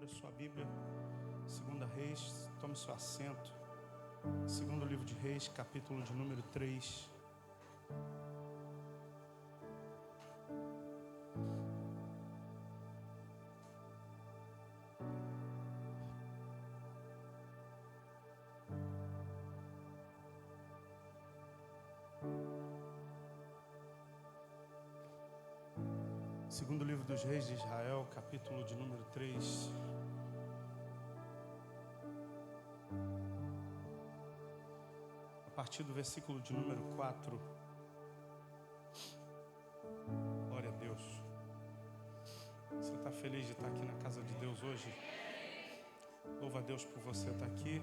Abra sua Bíblia, 2 Reis, tome seu assento. Segundo livro de Reis, capítulo de número 3. Segundo livro dos Reis de Israel, capítulo de número 3. A partir do versículo de número 4. Glória a Deus. Você está feliz de estar aqui na casa de Deus hoje? Louva a Deus por você estar aqui.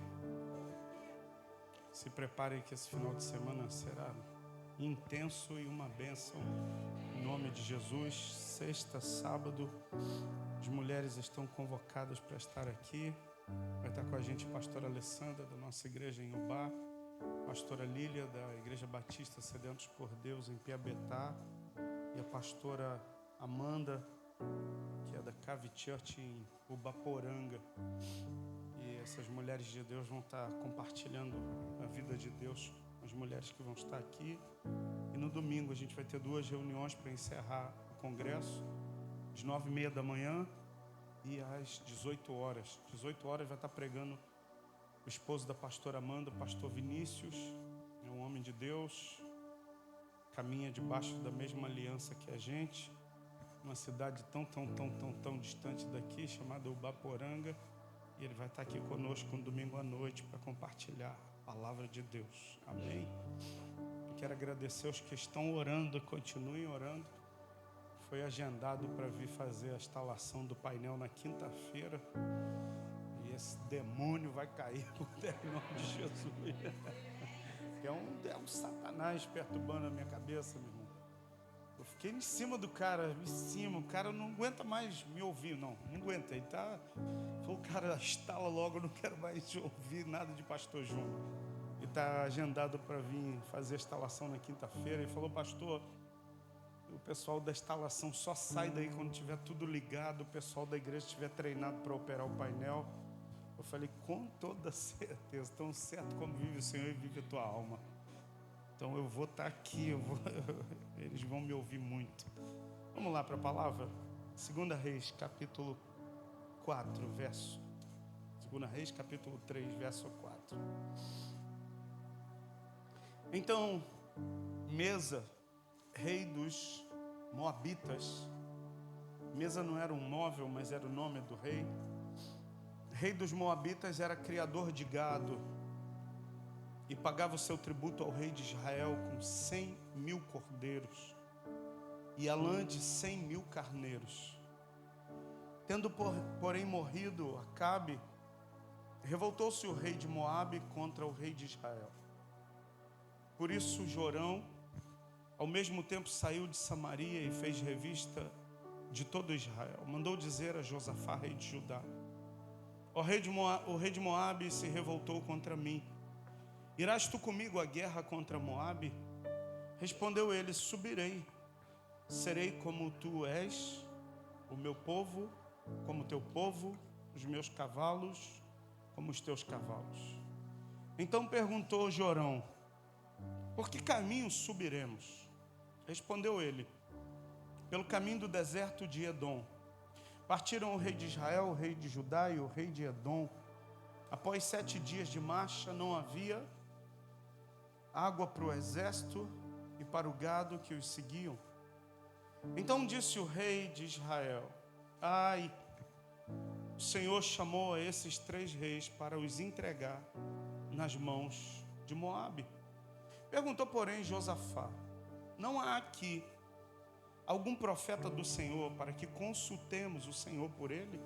Se prepare que esse final de semana será intenso e uma bênção. Em nome de Jesus, sexta, sábado, as mulheres estão convocadas para estar aqui. Vai estar com a gente a pastora Alessandra, da nossa igreja em Ubá, pastora Lília, da Igreja Batista Sedentos por Deus, em Piabetá, e a pastora Amanda, que é da Cave Church, em Ubaporanga. E essas mulheres de Deus vão estar compartilhando a vida de Deus com as mulheres que vão estar aqui. E no domingo a gente vai ter 2 reuniões para encerrar o congresso, às 9h30 da manhã e às 18 horas. 18 horas vai estar pregando o esposo da pastora Amanda, o pastor Vinícius. É um homem de Deus, caminha debaixo da mesma aliança que a gente, uma cidade tão distante daqui, chamada Ubaporanga. E ele vai estar aqui conosco no domingo à noite para compartilhar a palavra de Deus. Amém? Eu quero agradecer aos que estão orando, continuem orando. Foi agendado para vir fazer a instalação do painel na quinta-feira. E esse demônio vai cair em nome de Jesus. É um satanás perturbando a minha cabeça, meu irmão. Eu fiquei em cima do cara, o cara não aguenta mais me ouvir, não aguenta. Ele tá, falou, cara, instala logo, eu não quero mais ouvir nada de pastor Júnior. Ele está agendado para vir fazer a instalação na quinta-feira. Ele falou, pastor, o pessoal da instalação só sai daí quando tiver tudo ligado, o pessoal da igreja estiver treinado para operar o painel. Eu falei, com toda certeza, tão certo como vive o Senhor e vive a tua alma. Então eu vou estar aqui, eles vão me ouvir muito. Vamos lá para a palavra? 2 Reis, capítulo 4, verso. 2 Reis, capítulo 3, verso 4. Então, Mesa, rei dos Moabitas. Mesa não era um móvel, mas era o nome do rei. Rei dos Moabitas era criador de gado e pagava o seu tributo ao rei de Israel com 100.000 cordeiros e a lã de 100.000 carneiros. Tendo, porém, morrido Acabe, revoltou-se o rei de Moabe contra o rei de Israel. Por isso Jorão, ao mesmo tempo, saiu de Samaria e fez revista de todo Israel. Mandou dizer a Josafá, rei de Judá: o rei de Moabe se revoltou contra mim. Irás tu comigo à guerra contra Moabe? Respondeu ele: subirei. Serei como tu és, o meu povo como teu povo, os meus cavalos como os teus cavalos. Então perguntou Jorão: por que caminho subiremos? Respondeu ele: pelo caminho do deserto de Edom. Partiram o rei de Israel, o rei de Judá e o rei de Edom. Após 7 dias de marcha, não havia água para o exército e para o gado que os seguiam. Então disse o rei de Israel: ai, o Senhor chamou a esses 3 reis para os entregar nas mãos de Moabe. Perguntou, porém, Josafá: não há aqui algum profeta do Senhor para que consultemos o Senhor por ele?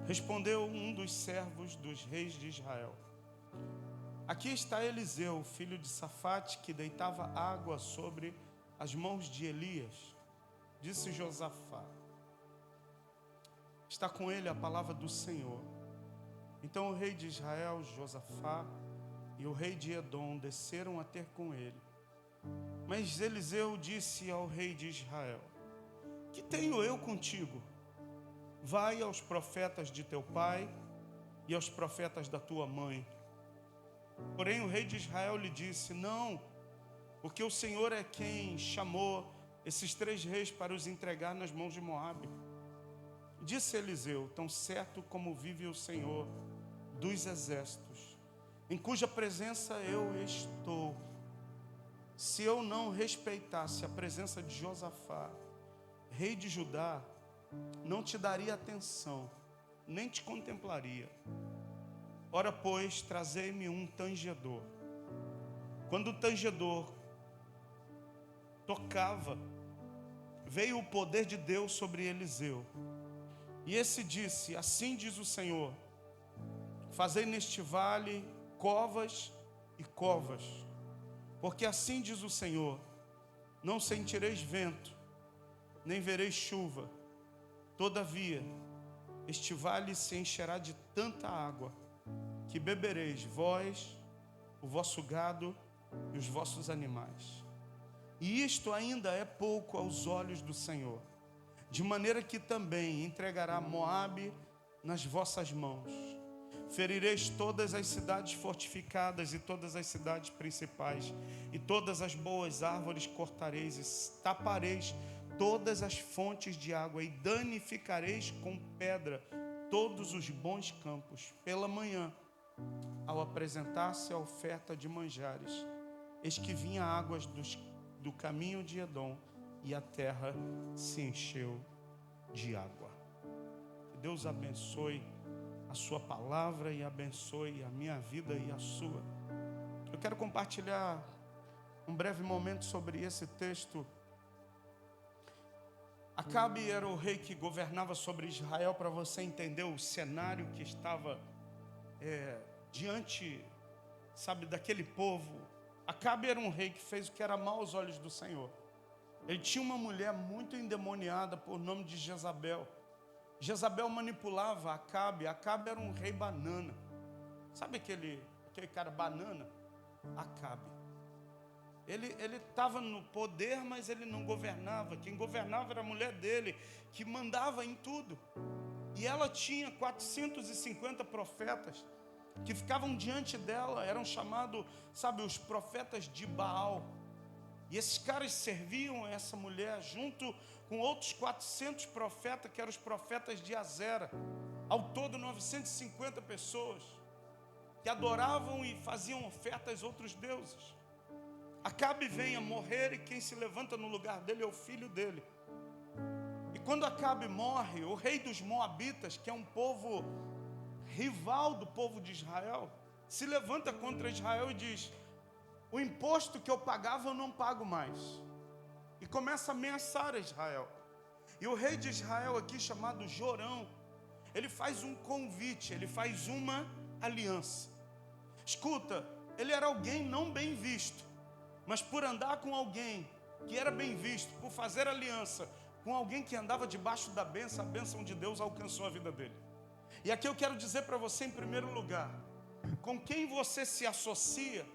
Respondeu um dos servos dos reis de Israel: aqui está Eliseu, filho de Safate, que deitava água sobre as mãos de Elias. Disse Josafá: está com ele a palavra do Senhor. Então o rei de Israel, Josafá, e o rei de Edom desceram a ter com ele. Mas Eliseu disse ao rei de Israel: que tenho eu contigo? vai aos profetas de teu pai e aos profetas da tua mãe. Porém o rei de Israel lhe disse: não, porque o Senhor é quem chamou esses 3 reis para os entregar nas mãos de Moabe. Disse Eliseu: tão certo como vive o Senhor dos exércitos, em cuja presença eu estou, se eu não respeitasse a presença de Josafá, rei de Judá, não te daria atenção, nem te contemplaria. Ora, pois, trazei-me um tangedor. Quando o tangedor tocava, veio o poder de Deus sobre Eliseu. E esse disse: assim diz o Senhor, fazei neste vale covas e covas, porque assim diz o Senhor, não sentireis vento, nem vereis chuva, todavia este vale se encherá de tanta água, que bebereis vós, o vosso gado e os vossos animais. E isto ainda é pouco aos olhos do Senhor, de maneira que também entregará Moabe nas vossas mãos. Ferireis todas as cidades fortificadas e todas as cidades principais, e todas as boas árvores cortareis, e tapareis todas as fontes de água, e danificareis com pedra todos os bons campos. Pela manhã, ao apresentar-se a oferta de manjares, eis que vinha águas do caminho de Edom, e a terra se encheu de água. Que Deus abençoe a sua palavra e abençoe a minha vida e a sua. Eu quero compartilhar um breve momento sobre esse texto. Acabe era o rei que governava sobre Israel, para você entender o cenário que estava diante, sabe, daquele povo. Acabe era um rei que fez o que era mal aos olhos do Senhor. Ele tinha uma mulher muito endemoniada por nome de Jezabel. Jezabel manipulava Acabe. Acabe era um rei banana. Sabe aquele cara banana? Acabe. Ele estava no poder, mas ele não governava. Quem governava era a mulher dele, que mandava em tudo. E ela tinha 450 profetas que ficavam diante dela. Eram chamados, sabe, os profetas de Baal. E esses caras serviam essa mulher junto com outros 400 profetas, que eram os profetas de Azera. Ao todo 950 pessoas que adoravam e faziam ofertas a outros deuses. Acabe vem a morrer, e quem se levanta no lugar dele é o filho dele. E quando Acabe morre, o rei dos Moabitas, que é um povo rival do povo de Israel, se levanta contra Israel e diz: o imposto que eu pagava eu não pago mais. E começa a ameaçar Israel. E o rei de Israel aqui, chamado Jorão, ele faz um convite, ele faz uma aliança. Escuta, ele era alguém não bem visto, mas por andar com alguém que era bem visto, por fazer aliança com alguém que andava debaixo da bênção, a bênção de Deus alcançou a vida dele. E aqui eu quero dizer para você, em primeiro lugar, com quem você se associa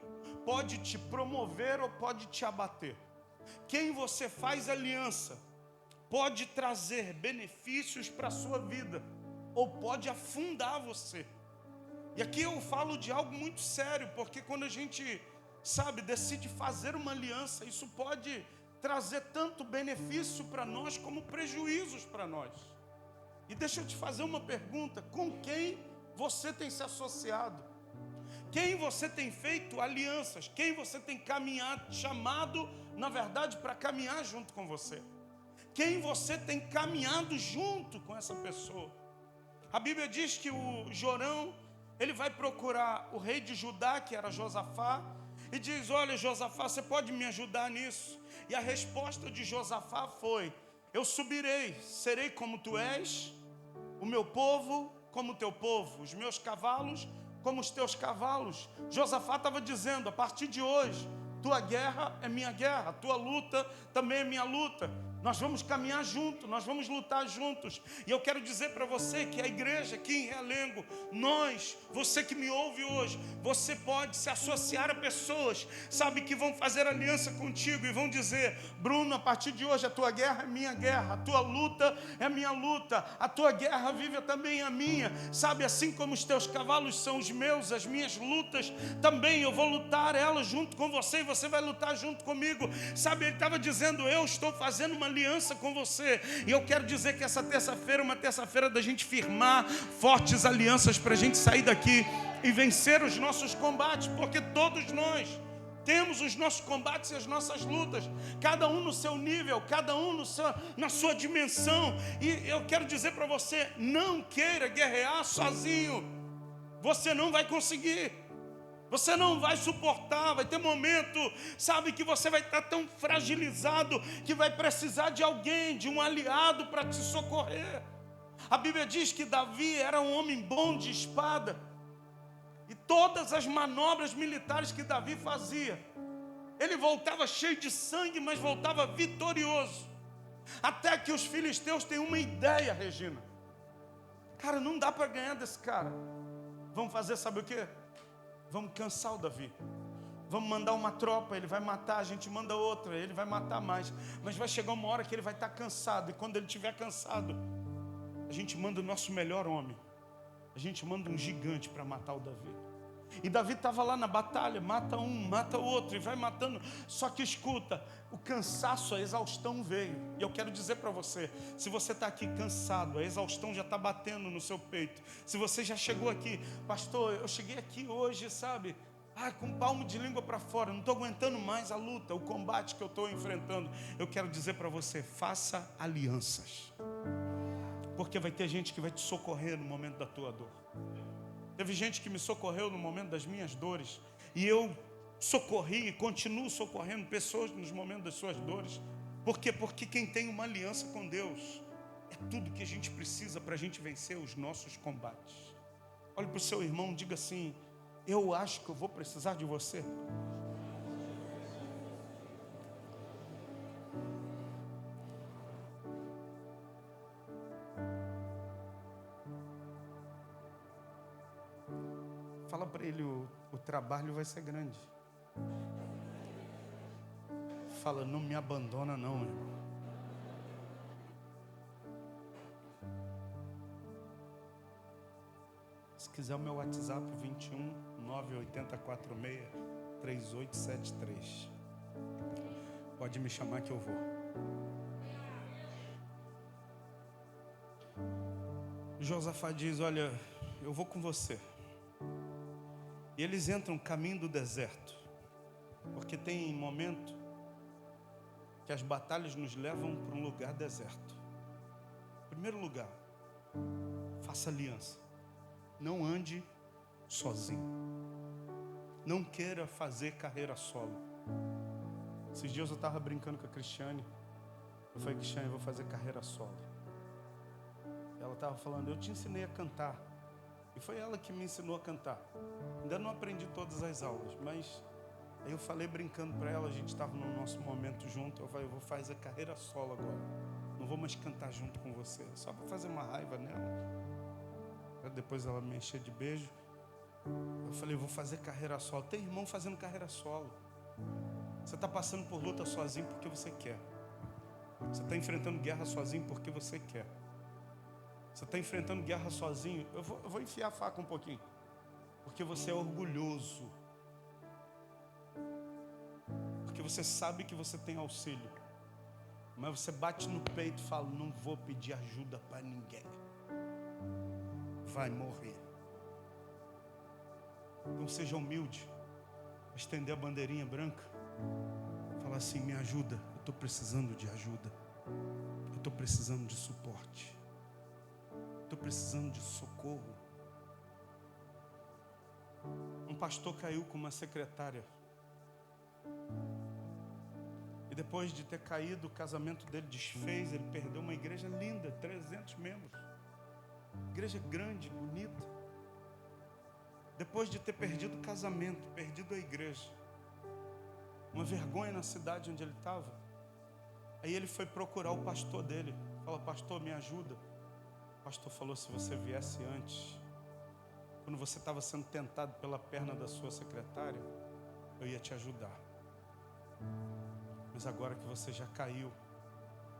pode te promover ou pode te abater. Quem você faz aliança pode trazer benefícios para a sua vida ou pode afundar você. E aqui eu falo de algo muito sério, porque quando a gente, sabe, decide fazer uma aliança, isso pode trazer tanto benefício para nós como prejuízos para nós. E deixa eu te fazer uma pergunta: com quem você tem se associado? Quem você tem feito alianças? Quem você tem caminhado, chamado, na verdade, para caminhar junto com você? Quem você tem caminhado junto com essa pessoa? A Bíblia diz que o Jorão, ele vai procurar o rei de Judá, que era Josafá, e diz: olha, Josafá, você pode me ajudar nisso? E a resposta de Josafá foi: eu subirei, serei como tu és, o meu povo como o teu povo, os meus cavalos como os teus cavalos. Josafá estava dizendo: a partir de hoje, tua guerra é minha guerra, tua luta também é minha luta. Nós vamos caminhar juntos, nós vamos lutar juntos. E eu quero dizer para você que a igreja aqui em Realengo, nós, você que me ouve hoje, você pode se associar a pessoas, sabe, que vão fazer aliança contigo e vão dizer: Bruno, a partir de hoje a tua guerra é minha guerra, a tua luta é minha luta, a tua guerra vive também a minha. Sabe, assim como os teus cavalos são os meus, as minhas lutas também eu vou lutar elas junto com você e você vai lutar junto comigo. Sabe, ele estava dizendo: eu estou fazendo uma aliança com você. E eu quero dizer que essa terça-feira é uma terça-feira da gente firmar fortes alianças para a gente sair daqui e vencer os nossos combates, porque todos nós temos os nossos combates e as nossas lutas, cada um no seu nível, cada um na sua dimensão. E eu quero dizer para você: não queira guerrear sozinho, você não vai conseguir. Você não vai suportar, vai ter momento, sabe, que você vai estar tão fragilizado que vai precisar de alguém, de um aliado para te socorrer. A Bíblia diz que Davi era um homem bom de espada. E todas as manobras militares que Davi fazia, ele voltava cheio de sangue, mas voltava vitorioso. Até que os filisteus têm uma ideia, Regina. Cara, não dá para ganhar desse cara. Vamos fazer, sabe o quê? Vamos cansar o Davi. Vamos mandar uma tropa, ele vai matar, a gente manda outra, ele vai matar mais. Mas vai chegar uma hora que ele vai estar cansado. E quando ele estiver cansado, a gente manda o nosso melhor homem. A gente manda um gigante para matar o Davi. E Davi estava lá na batalha, mata um, mata o outro, e vai matando. Só que escuta, o cansaço, a exaustão veio. E eu quero dizer para você, se você está aqui cansado, a exaustão já está batendo no seu peito. Se você já chegou aqui: pastor, eu cheguei aqui hoje, sabe, com palmo de língua para fora, não estou aguentando mais a luta, o combate que eu estou enfrentando. Eu quero dizer para você: faça alianças. Porque vai ter gente que vai te socorrer no momento da tua dor. Teve gente que me socorreu no momento das minhas dores. E eu socorri e continuo socorrendo pessoas nos momentos das suas dores. Por quê? Porque quem tem uma aliança com Deus é tudo que a gente precisa para a gente vencer os nossos combates. Olhe para o seu irmão e diga assim: eu acho que eu vou precisar de você. Fala para ele: o trabalho vai ser grande. Fala: não me abandona não, irmão. Se quiser o meu WhatsApp, 21 98046 3873. Pode me chamar que eu vou. Josafá diz: olha, eu vou com você. E eles entram caminho do deserto, porque tem momento que as batalhas nos levam para um lugar deserto. Primeiro lugar, faça aliança. Não ande sozinho. Não queira fazer carreira solo. Esses dias eu estava brincando com a Cristiane. Eu falei: Cristiane, eu vou fazer carreira solo. Ela estava falando: eu te ensinei a cantar. E foi ela que me ensinou a cantar. Ainda não aprendi todas as aulas, mas aí eu falei brincando para ela, a gente estava no nosso momento junto. Eu falei: eu vou fazer carreira solo agora. Não vou mais cantar junto com você, só para fazer uma raiva nela. Depois ela me encheu de beijo. Eu falei: eu vou fazer carreira solo. Tem irmão fazendo carreira solo. Você está passando por luta sozinho porque você quer. Você está enfrentando guerra sozinho porque você quer. Você está enfrentando guerra sozinho. Eu vou enfiar a faca um pouquinho. Porque você é orgulhoso. Porque você sabe que você tem auxílio. Mas você bate no peito e fala: não vou pedir ajuda para ninguém. Vai morrer. Então seja humilde. Estender a bandeirinha branca. Falar assim: me ajuda. Eu estou precisando de ajuda. Eu estou precisando de suporte. Estou precisando de socorro. Um pastor caiu com uma secretária. E depois de ter caído, o casamento dele desfez. Ele perdeu uma igreja linda, 300 membros. Igreja grande, bonita. Depois de ter perdido o casamento, perdido a igreja, uma vergonha na cidade onde ele estava, Aí ele foi procurar o pastor dele. Fala, pastor, me ajuda. O pastor falou, se você viesse antes, quando você estava sendo tentado pela perna da sua secretária, eu ia te ajudar. Mas agora que você já caiu,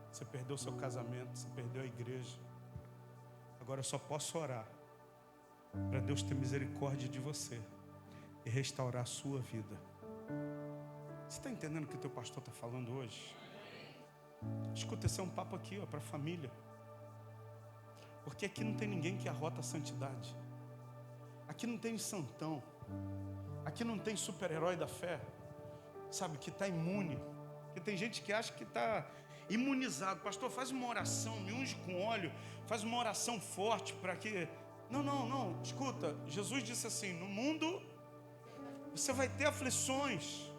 você perdeu seu casamento, você perdeu a igreja, agora eu só posso orar para Deus ter misericórdia de você e restaurar a sua vida. Você está entendendo o que o teu pastor está falando hoje? Escuta, esse é um papo aqui, para a família. Porque aqui não tem ninguém que arrota a santidade. Aqui não tem santão. Aqui não tem super-herói da fé, sabe, que está imune. Porque tem gente que acha que está imunizado. Pastor, faz uma oração, me unge com óleo, faz uma oração forte para que... Não. Escuta, Jesus disse assim, no mundo você vai ter aflições.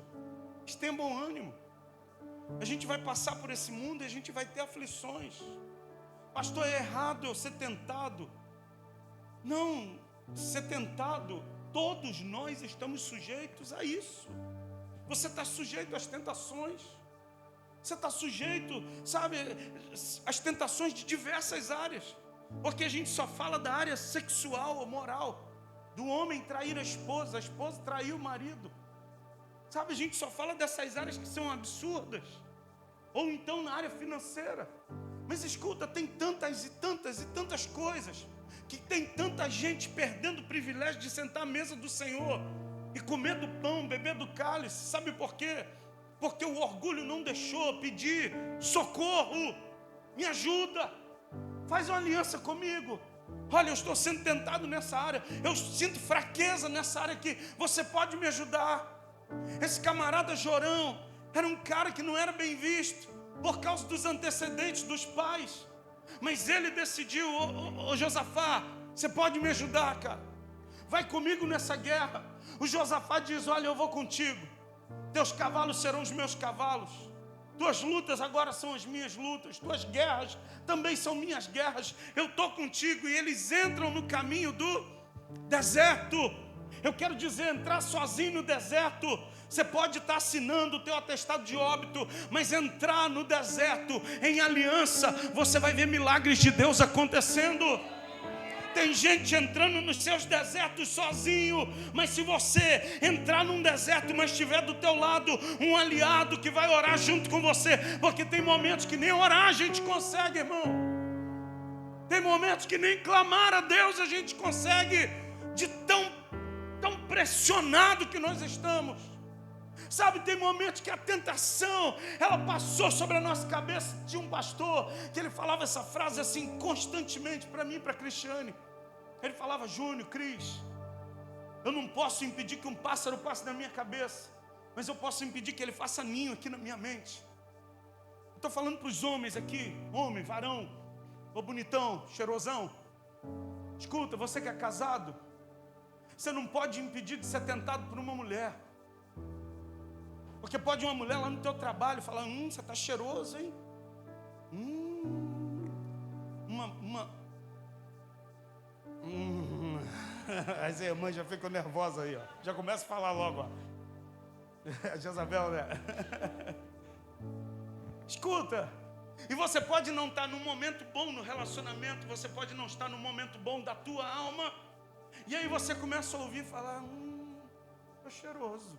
Tenha bom ânimo. A gente vai passar por esse mundo e a gente vai ter aflições. Pastor, é errado eu ser tentado. Não, ser tentado, todos nós estamos sujeitos a isso. Você está sujeito às tentações. Você está sujeito, sabe, às tentações de diversas áreas. Porque a gente só fala da área sexual ou moral. Do homem trair a esposa trair o marido. Sabe, a gente só fala dessas áreas que são absurdas. Ou então na área financeira. Mas escuta, tem tantas e tantas coisas, que tem tanta gente perdendo o privilégio de sentar à mesa do Senhor e comer do pão, beber do cálice. Sabe por quê? Porque o orgulho não deixou pedir socorro, me ajuda, faz uma aliança comigo. Olha, eu estou sendo tentado nessa área, eu sinto fraqueza nessa área aqui, você pode me ajudar? Esse camarada Jorão era um cara que não era bem visto por causa dos antecedentes dos pais, mas ele decidiu, ô Josafá, você pode me ajudar, cara? Vai comigo nessa guerra. O Josafá diz, olha, eu vou contigo, teus cavalos serão os meus cavalos, tuas lutas agora são as minhas lutas, tuas guerras também são minhas guerras, eu estou contigo. E eles entram no caminho do deserto. Eu quero dizer, entrar sozinho no deserto, você pode estar assinando o teu atestado de óbito, mas entrar no deserto em aliança, você vai ver milagres de Deus acontecendo. Tem gente entrando nos seus desertos sozinho, mas se você entrar num deserto, mas tiver do teu lado um aliado que vai orar junto com você, porque tem momentos que nem orar a gente consegue, irmão. Tem momentos que nem clamar a Deus a gente consegue, de tão pressionado que nós estamos. Sabe, tem momentos que a tentação, ela passou sobre a nossa cabeça. Tinha um pastor que ele falava essa frase assim constantemente para mim e para a Cristiane. Ele falava, Júnior, Cris, eu não posso impedir que um pássaro passe na minha cabeça, mas eu posso impedir que ele faça ninho aqui na minha mente. Eu estou falando para os homens aqui, homem, varão, ô bonitão, cheirosão. Escuta, você que é casado, você não pode impedir de ser tentado por uma mulher. Porque pode uma mulher lá no teu trabalho falar, você está cheiroso, hein? As irmãs já ficam nervosas aí, ó. Já começa a falar logo, ó. A Jezabel, né? Escuta, e você pode não estar num momento bom no relacionamento, você pode não estar num momento bom da tua alma, e aí você começa a ouvir falar, tô cheiroso.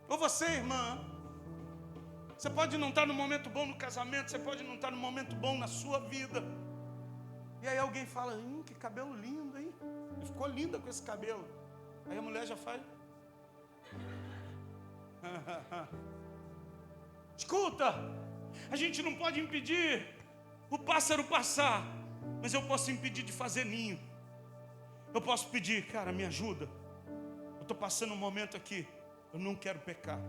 Ou você, irmã, você pode não estar no momento bom no casamento, você pode não estar no momento bom na sua vida. E aí alguém fala, que cabelo lindo, hein? Ele ficou linda com esse cabelo. Aí a mulher já faz. Escuta, a gente não pode impedir o pássaro passar, mas eu posso impedir de fazer ninho. Eu posso pedir, cara, me ajuda. Eu estou passando um momento aqui. Eu não quero pecar.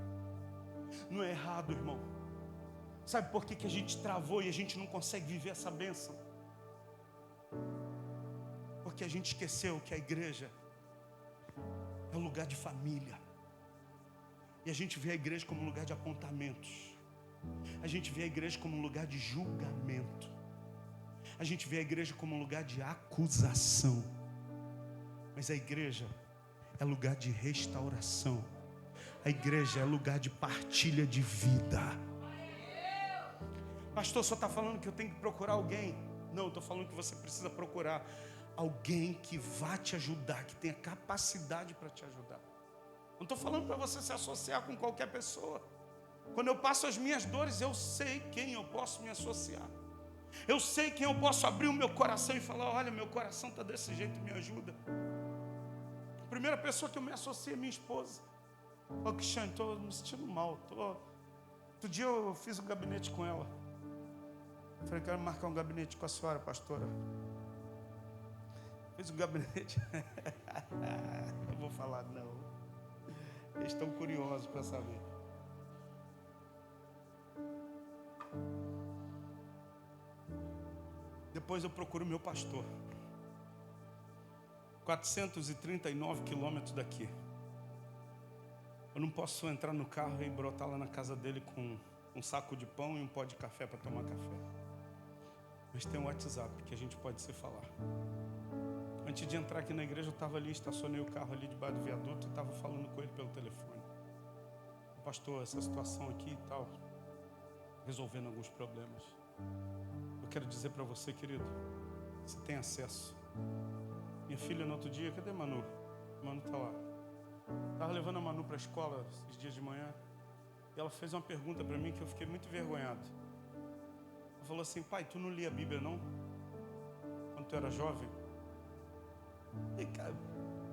Não é errado, irmão. Sabe por que a gente travou e a gente não consegue viver essa bênção? Porque a gente esqueceu que a igreja é um lugar de família. E a gente vê a igreja como um lugar de apontamentos. A gente vê a igreja como um lugar de julgamento. A gente vê a igreja como um lugar de acusação. Mas a igreja é lugar de restauração. A igreja é lugar de partilha de vida. Pastor, só está falando que eu tenho que procurar alguém. Não, eu estou falando que você precisa procurar alguém que vá te ajudar, que tenha capacidade para te ajudar. Não estou falando para você se associar com qualquer pessoa. Quando eu passo as minhas dores, eu sei quem eu posso me associar. Eu sei quem eu posso abrir o meu coração e falar: olha, meu coração está desse jeito, me ajuda. A primeira pessoa que eu me associo é minha esposa. Ô, Cristiane, estou me sentindo mal. Outro dia eu fiz um gabinete com ela. Falei: quero marcar um gabinete com a senhora, pastora. Fiz um gabinete. Não vou falar, não. Eles estão curiosos para saber. Depois eu procuro o meu pastor. 439 quilômetros daqui. Eu não posso entrar no carro e brotar lá na casa dele com um saco de pão e um pó de café para tomar café. Mas tem um WhatsApp que a gente pode se falar. Antes de entrar aqui na igreja, eu estava ali, estacionei o carro ali debaixo do viaduto e estava falando com ele pelo telefone. Pastor, essa situação aqui e tal, resolvendo alguns problemas. Eu quero dizer para você, querido, você tem acesso. Minha filha, no outro dia, cadê Manu? Manu está lá. Estava levando a Manu para a escola esses dias de manhã. E ela fez uma pergunta para mim que eu fiquei muito envergonhado. Ela falou assim: pai, tu não lia a Bíblia não? Quando tu era jovem? E cara,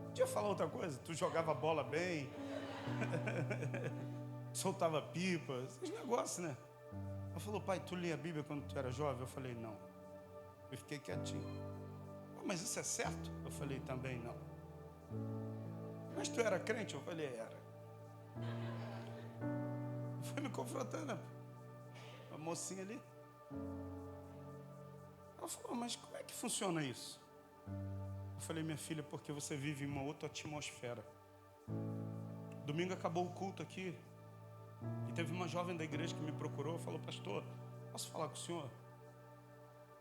podia falar outra coisa? Tu jogava bola bem, soltava pipa, esses negócios, né? Ela falou: pai, tu lia a Bíblia quando tu era jovem? Eu falei: não. Eu fiquei quietinho. Mas isso é certo? Eu falei: também não. Mas tu era crente? Eu falei: era. Foi me confrontando. A mocinha ali. Ela falou: mas como é que funciona isso? Eu falei: minha filha, porque você vive em uma outra atmosfera. Domingo acabou o culto aqui. E teve uma jovem da igreja que me procurou e falou: pastor, posso falar com o senhor?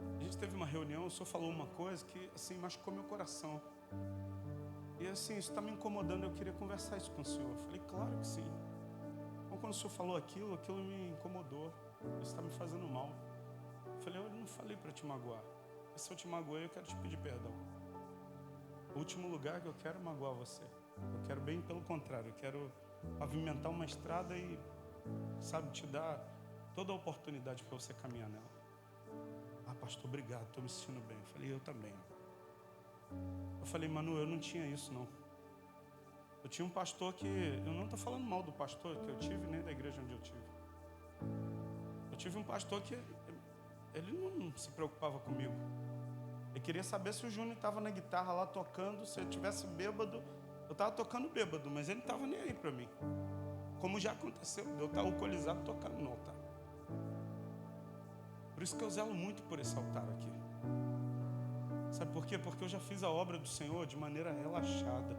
A gente teve uma reunião, o senhor falou uma coisa que assim machucou meu coração. E assim, isso está me incomodando, eu queria conversar isso com o senhor. Eu falei: claro que sim. Então, quando o senhor falou aquilo me incomodou. Isso está me fazendo mal. Eu falei: eu não falei para te magoar. E se eu te magoei, eu quero te pedir perdão. O último lugar que eu quero magoar você. Eu quero bem pelo contrário, eu quero pavimentar uma estrada e, sabe, te dar toda a oportunidade para você caminhar nela. Ah, pastor, obrigado, estou me sentindo bem. Eu falei: eu também. Eu falei: Manu, eu não tinha isso não. Eu tinha um pastor que, eu não estou falando mal do pastor que eu tive, nem da igreja onde eu tive. Eu tive um pastor que ele não se preocupava comigo. Ele queria saber se o Júnior estava na guitarra lá tocando. Se eu estivesse bêbado, eu estava tocando bêbado, mas ele não estava nem aí para mim. Como já aconteceu, eu estava alcoolizado tocando no altar. Por isso que eu zelo muito por esse altar aqui. Sabe por quê? Porque eu já fiz a obra do Senhor de maneira relaxada.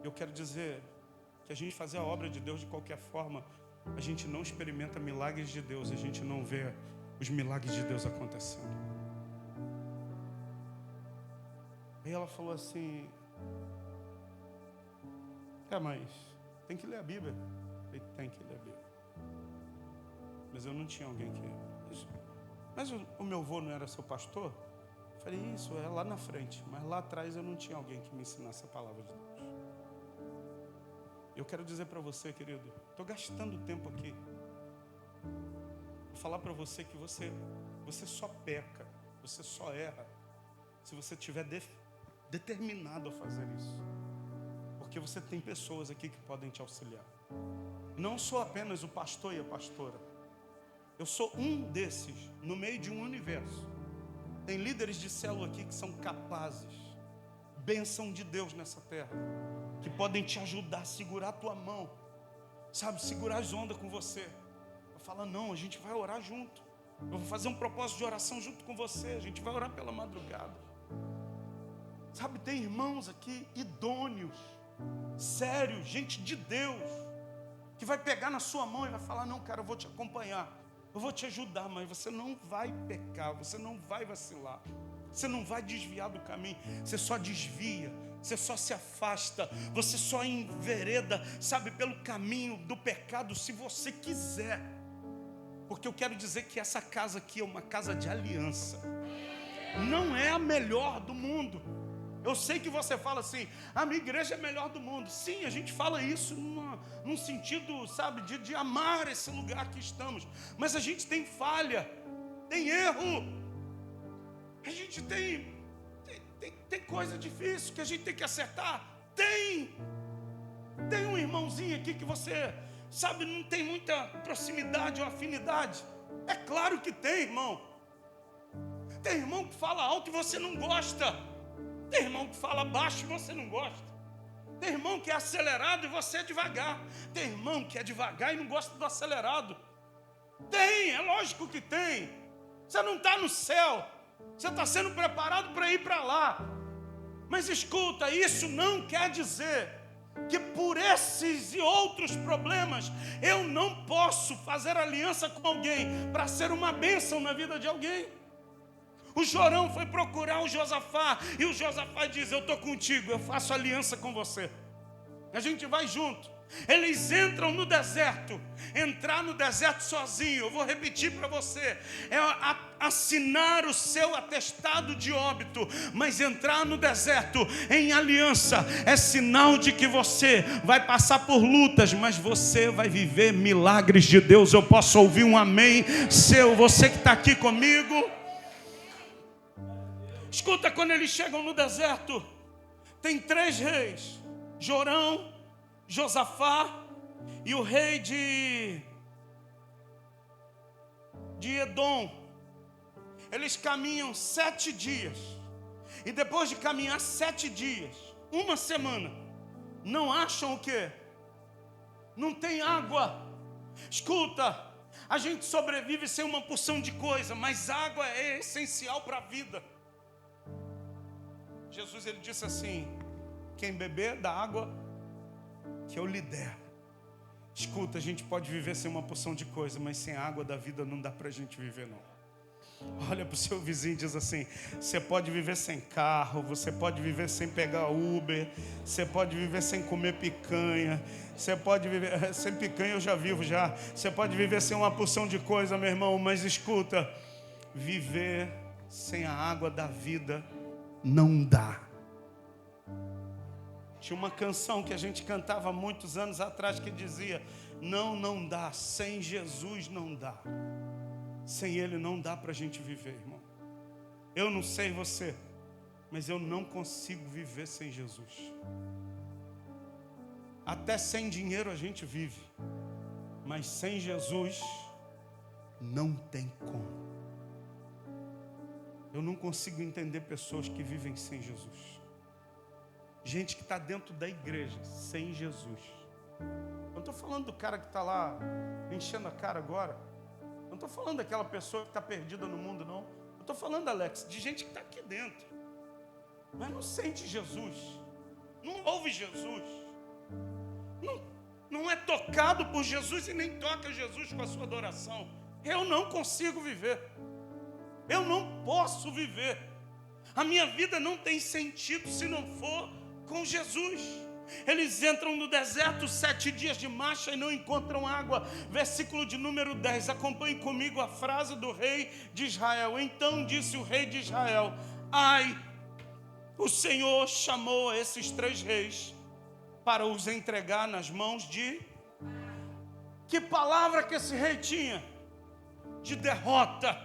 Eu quero dizer que a gente fazer a obra de Deus de qualquer forma, a gente não experimenta milagres de Deus, a gente não vê os milagres de Deus acontecendo. Aí ela falou assim: mas tem que ler a Bíblia. Eu falei: tem que ler a Bíblia. Mas eu não tinha alguém que... Mas o meu avô não era seu pastor? Eu falei: isso, é lá na frente. Mas lá atrás eu não tinha alguém que me ensinasse a palavra de Deus. Eu quero dizer para você, querido, estou gastando tempo aqui. Vou falar para você que você só peca, você só erra, se você estiver determinado a fazer isso. Porque você tem pessoas aqui que podem te auxiliar. Não sou apenas o pastor e a pastora. Eu sou um desses, no meio de um universo. Tem líderes de célula aqui que são capazes, bênção de Deus nessa terra, que podem te ajudar a segurar a tua mão, sabe, segurar as ondas com você. Eu falo: não, a gente vai orar junto. Eu vou fazer um propósito de oração junto com você. A gente vai orar pela madrugada. Sabe, tem irmãos aqui idôneos, sérios, gente de Deus, que vai pegar na sua mão e vai falar: não, cara, eu vou te acompanhar, eu vou te ajudar, mas você não vai pecar, você não vai vacilar, você não vai desviar do caminho. Você só desvia, você só se afasta, você só envereda, sabe, pelo caminho do pecado, se você quiser. Porque eu quero dizer que essa casa aqui é uma casa de aliança. Não é a melhor do mundo. Eu sei que você fala assim, a minha igreja é a melhor do mundo. Sim, a gente fala isso num sentido, sabe, de amar esse lugar que estamos. Mas a gente tem falha, tem erro. A gente tem coisa difícil que a gente tem que acertar. Tem um irmãozinho aqui que você, sabe, não tem muita proximidade ou afinidade. É claro que tem, irmão. Tem irmão que fala alto e você não gosta. Tem irmão que fala baixo e você não gosta. Tem irmão que é acelerado e você é devagar. Tem irmão que é devagar e não gosta do acelerado. Tem, é lógico que tem. Você não está no céu. Você está sendo preparado para ir para lá. Mas escuta, isso não quer dizer que por esses e outros problemas eu não posso fazer aliança com alguém para ser uma bênção na vida de alguém. O Jorão foi procurar o Josafá e o Josafá diz, eu estou contigo, eu faço aliança com você. A gente vai junto. Eles entram no deserto. Entrar no deserto sozinho, eu vou repetir para você, é assinar o seu atestado de óbito. Mas entrar no deserto em aliança é sinal de que você vai passar por lutas, mas você vai viver milagres de Deus. Eu posso ouvir um amém seu, você que está aqui comigo. Escuta, quando eles chegam no deserto, tem 3 reis: Jorão, Josafá e o rei de Edom. Eles caminham 7 dias. E depois de caminhar 7 dias, uma semana, não acham o quê? Não tem água. Escuta, a gente sobrevive sem uma porção de coisa, mas água é essencial para a vida. Jesus, ele disse assim, quem beber da água que eu lhe der. Escuta, a gente pode viver sem uma porção de coisa, mas sem a água da vida não dá para a gente viver, não. Olha para o seu vizinho e diz assim, você pode viver sem carro, você pode viver sem pegar Uber, você pode viver sem comer picanha, você pode viver, sem picanha eu já vivo já, você pode viver sem uma porção de coisa, meu irmão, mas escuta, viver sem a água da vida não dá. Tinha uma canção que a gente cantava muitos anos atrás que dizia, não dá, sem Jesus não dá. Sem Ele não dá para a gente viver, irmão. Eu não sei você, mas eu não consigo viver sem Jesus. Até sem dinheiro a gente vive, mas sem Jesus não tem como. Eu não consigo entender pessoas que vivem sem Jesus. Gente que está dentro da igreja, sem Jesus. Eu não estou falando do cara que está lá enchendo a cara agora. Eu não estou falando daquela pessoa que está perdida no mundo, não. Eu estou falando, Alex, de gente que está aqui dentro, mas não sente Jesus, não ouve Jesus, não é tocado por Jesus e nem toca Jesus com a sua adoração. Eu não consigo viver. Eu não posso viver. A minha vida não tem sentido se não for com Jesus. Eles entram no deserto 7 dias de marcha e não encontram água. Versículo de número 10. Acompanhe comigo a frase do rei de Israel. Então disse o rei de Israel, ai, o Senhor chamou esses 3 reis para os entregar nas mãos de... Que palavra que esse rei tinha? De derrota,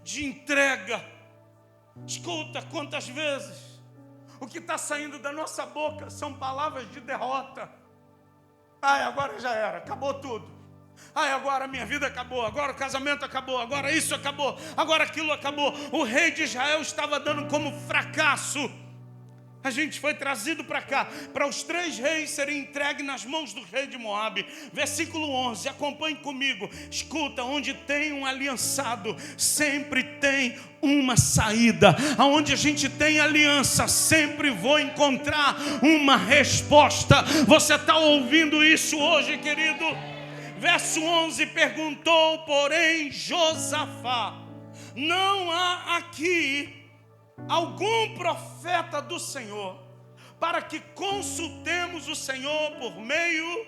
de entrega. Escuta, quantas vezes o que está saindo da nossa boca são palavras de derrota. Ai, agora já era, acabou tudo. Ai, agora a minha vida acabou, agora o casamento acabou, agora isso acabou, agora aquilo acabou. O rei de Israel estava dando como fracasso. A gente foi trazido para cá, para os 3 reis serem entregues nas mãos do rei de Moabe. Versículo 11, acompanhe comigo. Escuta, onde tem um aliançado, sempre tem uma saída. Aonde a gente tem aliança, sempre vou encontrar uma resposta. Você está ouvindo isso hoje, querido? Verso 11, perguntou, porém, Josafá, não há aqui algum profeta do Senhor, para que consultemos o Senhor por meio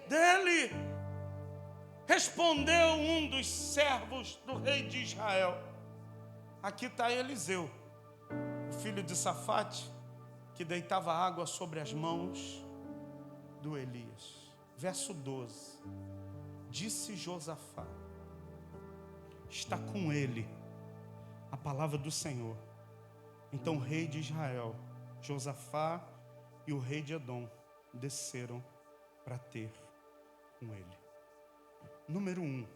dele. Respondeu um dos servos do rei de Israel. Aqui está Eliseu, o filho de Safate, que deitava água sobre as mãos do Elias. Verso 12. Disse Josafá: está com ele a palavra do Senhor. Então o rei de Israel, Josafá e o rei de Edom desceram para ter com ele. Número 1,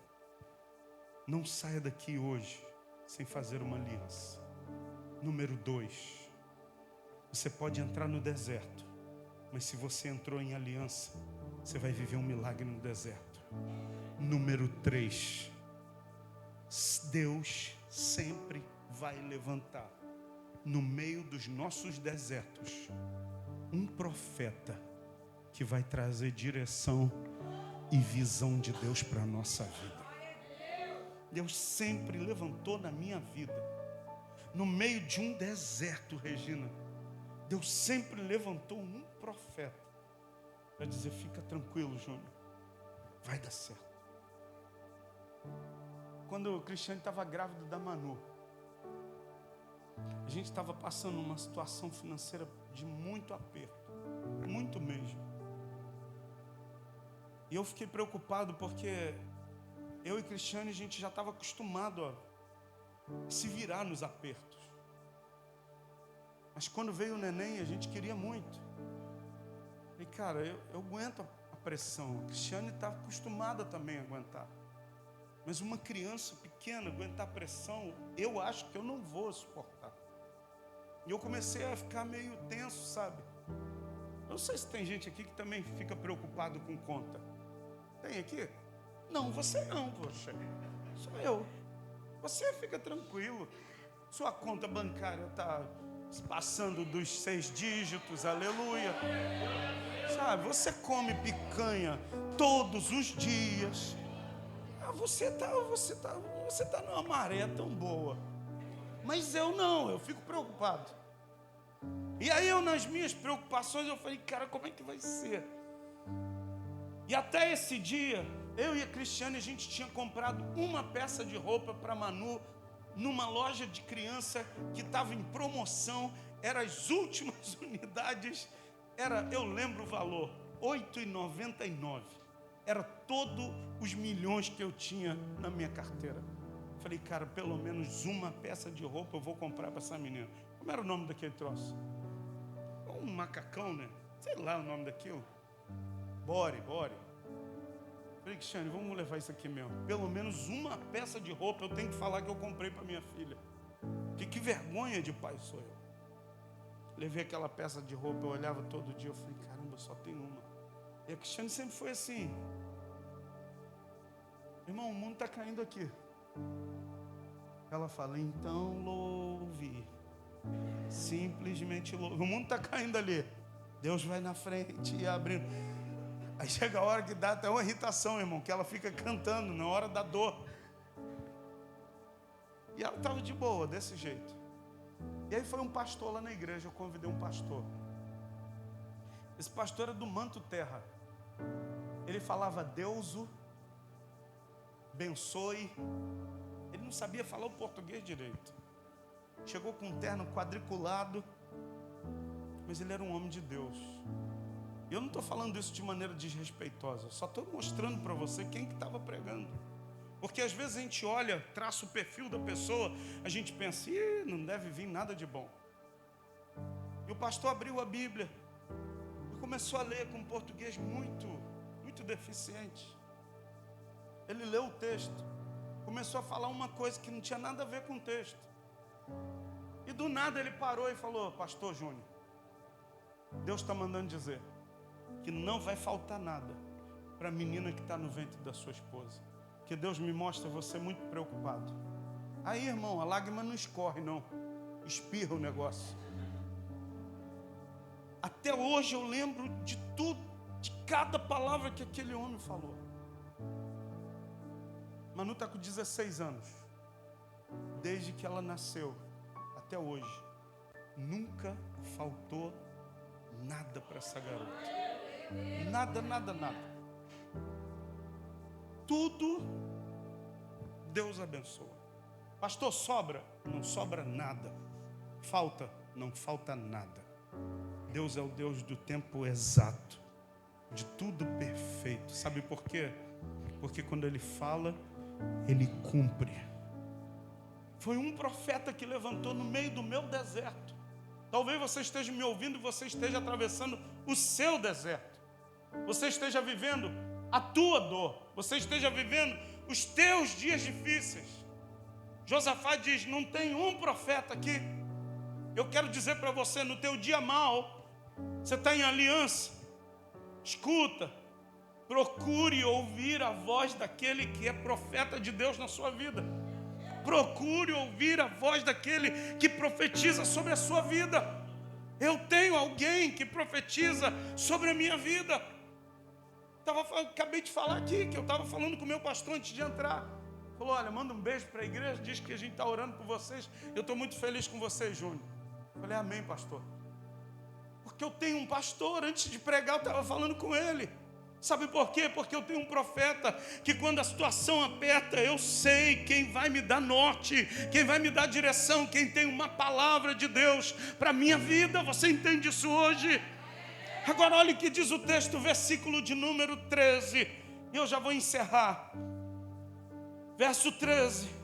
não saia daqui hoje sem fazer uma aliança. Número 2, você pode entrar no deserto, mas se você entrou em aliança, você vai viver um milagre no deserto. Número 3, Deus sempre vai levantar no meio dos nossos desertos um profeta que vai trazer direção e visão de Deus para a nossa vida. Deus sempre levantou na minha vida, no meio de um deserto, Regina, Deus sempre levantou um profeta para dizer: fica tranquilo, Júnior, vai dar certo. Quando o Cristiane estava grávida da Manu, a gente estava passando uma situação financeira de muito aperto, muito mesmo. E eu fiquei preocupado porque eu e Cristiane, a gente já estava acostumado a se virar nos apertos. Mas quando veio o neném, a gente queria muito. E cara, eu aguento a pressão. A Cristiane está acostumada também a aguentar. Mas uma criança pequena aguentar a pressão, eu acho que eu não vou suportar. E eu comecei a ficar meio tenso, sabe? Eu não sei se tem gente aqui que também fica preocupado com conta. Tem aqui? Não, você não, poxa. Sou eu. Você fica tranquilo. Sua conta bancária está passando dos 6 dígitos, aleluia. Sabe, você come picanha todos os dias. Você tá numa maré tão boa. Mas eu não, eu fico preocupado. E aí eu, nas minhas preocupações, eu falei: cara, como é que vai ser? E até esse dia, eu e a Cristiane, a gente tinha comprado uma peça de roupa para Manu numa loja de criança que estava em promoção. Eram as últimas unidades. Eu lembro o valor, R$ 8,99. Era todos os milhões que eu tinha na minha carteira. Falei: cara, pelo menos uma peça de roupa eu vou comprar para essa menina. Como era o nome daquele troço? Um macacão, né? Sei lá o nome daquilo. Bore. Falei: Cristiane, vamos levar isso aqui mesmo. Pelo menos uma peça de roupa eu tenho que falar que eu comprei para minha filha. Porque que vergonha de pai sou eu. Levei aquela peça de roupa, eu olhava todo dia, eu falei: caramba, só tem uma. E a Cristiane sempre foi assim: irmão, o mundo está caindo aqui. Ela fala: então louve. Simplesmente louve. O mundo está caindo ali. Deus vai na frente e abrindo. Aí chega a hora que dá até uma irritação, irmão, que ela fica cantando na hora da dor. E ela estava de boa, desse jeito. E aí foi um pastor lá na igreja, eu convidei um pastor. Esse pastor era do Manto Terra. Ele falava: Deus o abençoe. Ele não sabia falar o português direito. Chegou com um terno quadriculado, mas ele era um homem de Deus. E eu não estou falando isso de maneira desrespeitosa, só estou mostrando para você quem que estava pregando. Porque às vezes a gente olha, traça o perfil da pessoa, a gente pensa: não deve vir nada de bom. E o pastor abriu a Bíblia e começou a ler com um português muito deficiente. Ele leu o texto, começou a falar uma coisa que não tinha nada a ver com o texto. E do nada ele parou e falou: pastor Júnior, Deus está mandando dizer que não vai faltar nada para a menina que está no ventre da sua esposa. Que Deus me mostra você muito preocupado. Aí, irmão, a lágrima não escorre, não. Espirra o negócio. Até hoje eu lembro de tudo, de cada palavra que aquele homem falou. Manu está com 16 anos. Desde que ela nasceu até hoje, nunca faltou nada para essa garota. Nada. tudo Deus abençoa. Pastor, sobra? Não sobra nada. Falta? Não falta nada. Deus é o Deus do tempo exato, de tudo perfeito. Sabe por quê? Porque quando Ele fala, Ele cumpre. Foi um profeta que levantou no meio do meu deserto. Talvez você esteja me ouvindo e você esteja atravessando o seu deserto. Você esteja vivendo a tua dor. Você esteja vivendo os teus dias difíceis. Josafá diz, não tem um profeta aqui. Eu quero dizer para você, no teu dia mal, você está em aliança. Escuta, procure ouvir a voz daquele que é profeta de Deus na sua vida. Procure ouvir a voz daquele que profetiza sobre a sua vida. Eu tenho alguém que profetiza sobre a minha vida. Acabei de falar aqui, que eu estava falando com o meu pastor antes de entrar. Falou, olha, manda um beijo para a igreja, diz que a gente está orando por vocês. Eu estou muito feliz com vocês, Júnior. Falei, amém, pastor. Porque eu tenho um pastor, antes de pregar eu estava falando com ele. Sabe por quê? Porque eu tenho um profeta que quando a situação aperta, eu sei quem vai me dar norte, quem vai me dar direção, quem tem uma palavra de Deus para a minha vida. Você entende isso hoje? Agora olha o que diz o texto, versículo de número 13. E eu já vou encerrar. Verso 13.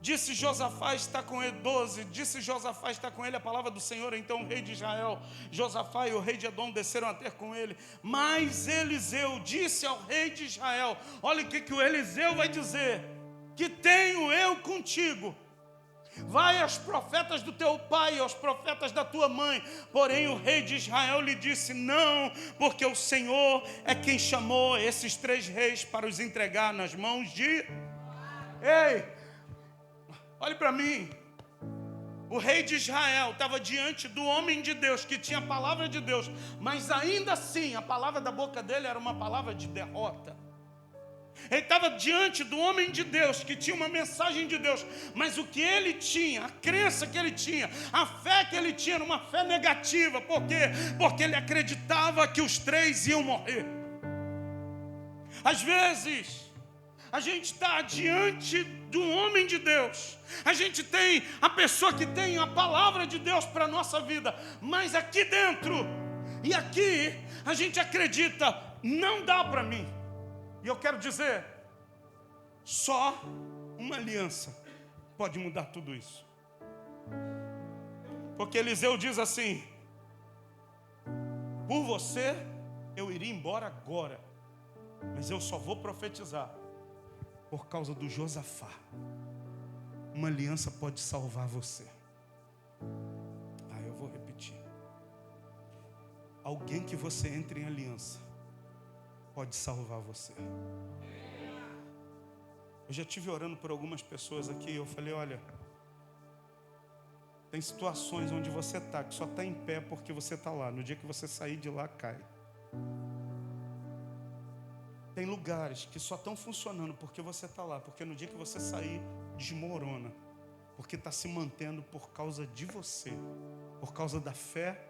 Disse Josafá está com ele, 12. Disse Josafá está com ele a palavra do Senhor. Então o rei de Israel, Josafá e o rei de Edom desceram a ter com ele. Mas Eliseu disse ao rei de Israel, olha o que o Eliseu vai dizer: que tenho eu contigo. Vai aos profetas do teu pai e aos profetas da tua mãe. Porém o rei de Israel lhe disse, não, porque o Senhor é quem chamou esses 3 reis para os entregar nas mãos de... Ei, olhe para mim. O rei de Israel estava diante do homem de Deus, que tinha a palavra de Deus, mas ainda assim a palavra da boca dele era uma palavra de derrota. Ele estava diante do homem de Deus, que tinha uma mensagem de Deus, mas o que ele tinha, a crença que ele tinha, a fé que ele tinha, era uma fé negativa. Por quê? Porque ele acreditava que os 3 iam morrer. Às vezes, a gente está diante do homem de Deus, a gente tem a pessoa que tem a palavra de Deus para a nossa vida, mas aqui dentro, e aqui, a gente acredita, não dá para mim. E eu quero dizer, só uma aliança pode mudar tudo isso. Porque Eliseu diz assim, por você eu iria embora agora, mas eu só vou profetizar por causa do Josafá. Uma aliança pode salvar você. Eu vou repetir. Alguém que você entre em aliança pode salvar você. Eu já estive orando por algumas pessoas aqui e eu falei, olha, tem situações onde você está, que só está em pé porque você está lá. No dia que você sair de lá, cai. Tem lugares que só estão funcionando porque você está lá, porque no dia que você sair, desmorona. Porque está se mantendo por causa de você, por causa da fé,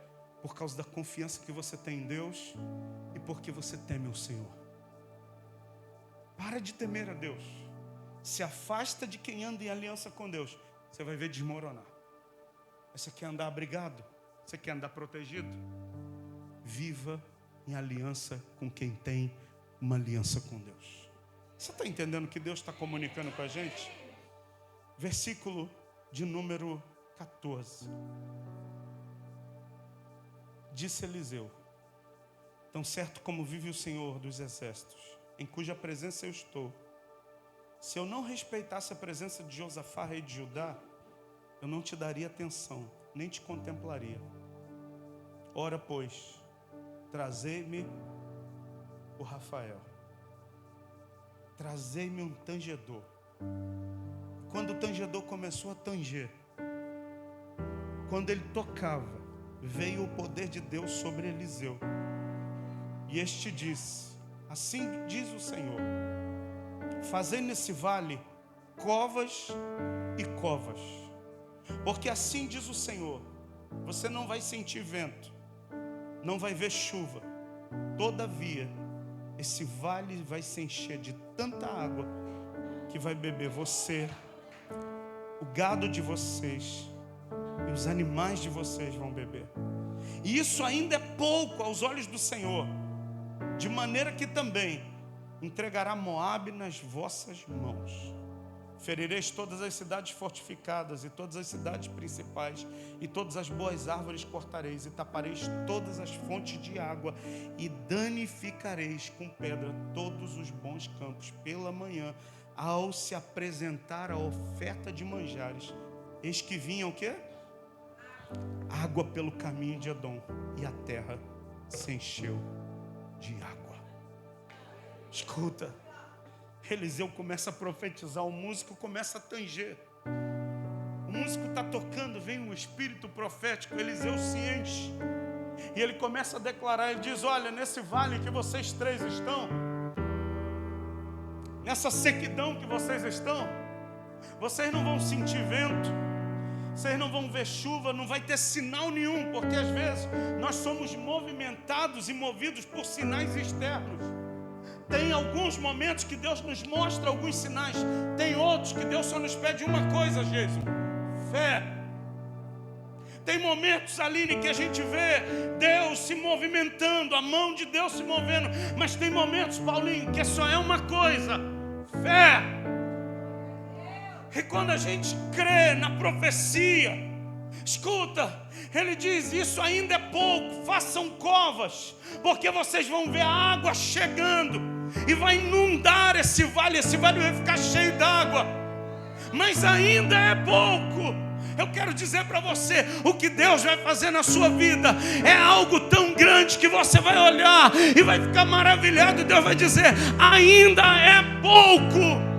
por causa da confiança que você tem em Deus e porque você teme o Senhor. Para de temer a Deus. Se afasta de quem anda em aliança com Deus. Você vai ver desmoronar. Você quer andar abrigado? Você quer andar protegido? Viva em aliança com quem tem uma aliança com Deus. Você está entendendo o que Deus está comunicando com a gente? Versículo de número 14. Disse Eliseu, tão certo como vive o Senhor dos exércitos, em cuja presença eu estou, se eu não respeitasse a presença de Josafá, rei de Judá, eu não te daria atenção, nem te contemplaria. Ora, pois, trazei-me o Rafael, trazei-me um tangedor. Quando o tangedor começou a tanger, quando ele tocava, veio o poder de Deus sobre Eliseu. E este disse, assim diz o Senhor, fazei nesse vale covas e covas. Porque assim diz o Senhor, você não vai sentir vento, não vai ver chuva. Todavia, esse vale vai se encher de tanta água que vai beber você, o gado de vocês e os animais de vocês vão beber. E isso ainda é pouco aos olhos do Senhor, de maneira que também entregará Moabe nas vossas mãos. Ferireis todas as cidades fortificadas e todas as cidades principais, e todas as boas árvores cortareis, e tapareis todas as fontes de água, e danificareis com pedra todos os bons campos. Pela manhã, ao se apresentar a oferta de manjares, eis que vinha o quê? Água pelo caminho de Edom, e a terra se encheu de água. Escuta, Eliseu começa a profetizar, o músico começa a tanger. O músico está tocando, vem um espírito profético, Eliseu se enche. E ele começa a declarar, ele diz: olha, nesse vale que vocês três estão, nessa sequidão que vocês estão, vocês não vão sentir vento, vocês não vão ver chuva, não vai ter sinal nenhum, porque às vezes nós somos movimentados e movidos por sinais externos. Tem alguns momentos que Deus nos mostra alguns sinais, tem outros que Deus só nos pede uma coisa, Jesus: fé. Tem momentos, Aline, que a gente vê Deus se movimentando, a mão de Deus se movendo, mas tem momentos, Paulinho, que só é uma coisa: fé. E quando a gente crê na profecia, escuta, ele diz: isso ainda é pouco, façam covas, porque vocês vão ver a água chegando e vai inundar esse vale vai ficar cheio d'água, mas ainda é pouco. Eu quero dizer para você, o que Deus vai fazer na sua vida é algo tão grande que você vai olhar e vai ficar maravilhado, e Deus vai dizer: ainda é pouco.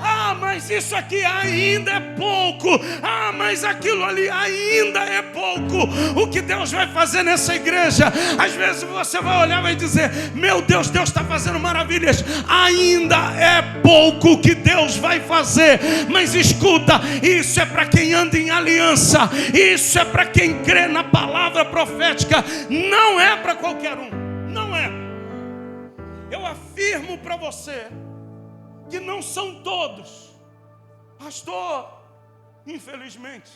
Ah, mas isso aqui ainda é pouco. Ah, mas aquilo ali ainda é pouco. O que Deus vai fazer nessa igreja, às vezes você vai olhar e vai dizer: meu Deus, Deus está fazendo maravilhas. Ainda é pouco o que Deus vai fazer. Mas escuta, isso é para quem anda em aliança, isso é para quem crê na palavra profética. Não é para qualquer um, não é. Eu afirmo para você que não são todos, pastor, infelizmente,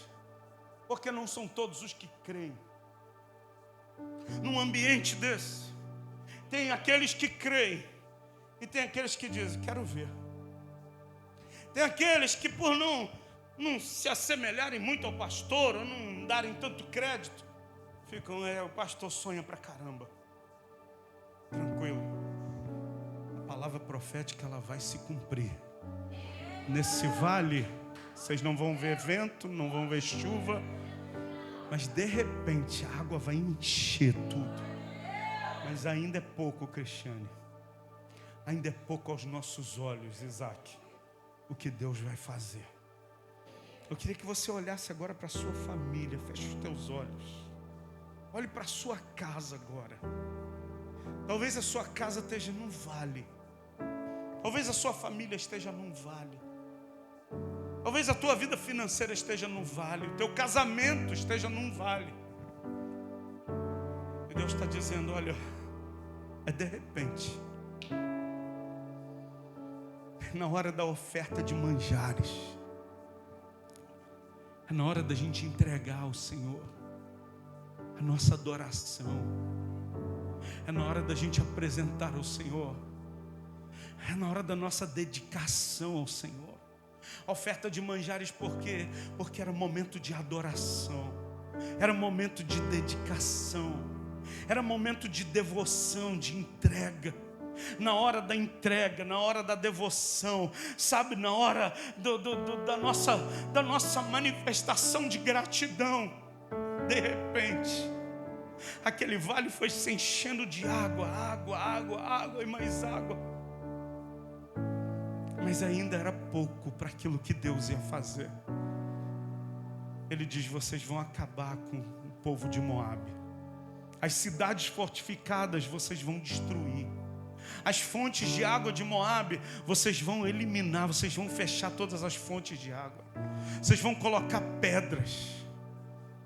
porque não são todos os que creem. Num ambiente desse, tem aqueles que creem e tem aqueles que dizem: quero ver. Tem aqueles que, por não se assemelharem muito ao pastor, ou não darem tanto crédito, ficam: o pastor sonha pra caramba. Tranquilo. A palavra profética, ela vai se cumprir. Nesse vale, vocês não vão ver vento, não vão ver chuva, mas de repente a água vai encher tudo. Mas ainda é pouco, Cristiane. Ainda é pouco aos nossos olhos, Isaac, o que Deus vai fazer. Eu queria que você olhasse agora para a sua família. Feche os teus olhos. Olhe para a sua casa agora. Talvez a sua casa esteja num vale. Talvez a sua família esteja num vale. Talvez a tua vida financeira esteja num vale. O teu casamento esteja num vale. E Deus está dizendo: olha, é de repente. É na hora da oferta de manjares. É na hora da gente entregar ao Senhor a nossa adoração. É na hora da gente apresentar ao Senhor. É na hora da nossa dedicação ao Senhor. A oferta de manjares, por quê? Porque era momento de adoração. Era momento de dedicação. Era momento de devoção, de entrega. Na hora da entrega, na hora da devoção, sabe, na hora da nossa manifestação de gratidão, de repente, aquele vale foi se enchendo de água, água, água, água e mais água. Mas ainda era pouco para aquilo que Deus ia fazer. Ele diz: vocês vão acabar com o povo de Moabe. As cidades fortificadas vocês vão destruir. As fontes de água de Moabe vocês vão eliminar. Vocês vão fechar todas as fontes de água. Vocês vão colocar pedras.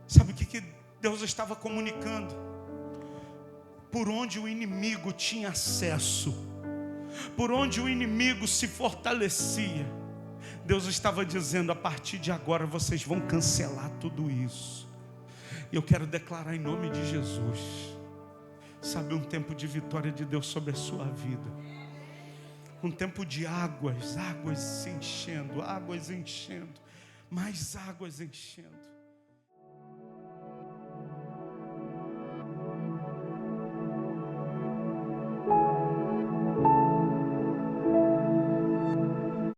Sabe o que Deus estava comunicando? por onde o inimigo tinha acesso, por onde o inimigo se fortalecia, Deus estava dizendo: a partir de agora vocês vão cancelar tudo isso. E eu quero declarar em nome de Jesus, sabe, um tempo de vitória de Deus sobre a sua vida, um tempo de águas se enchendo, mais águas enchendo.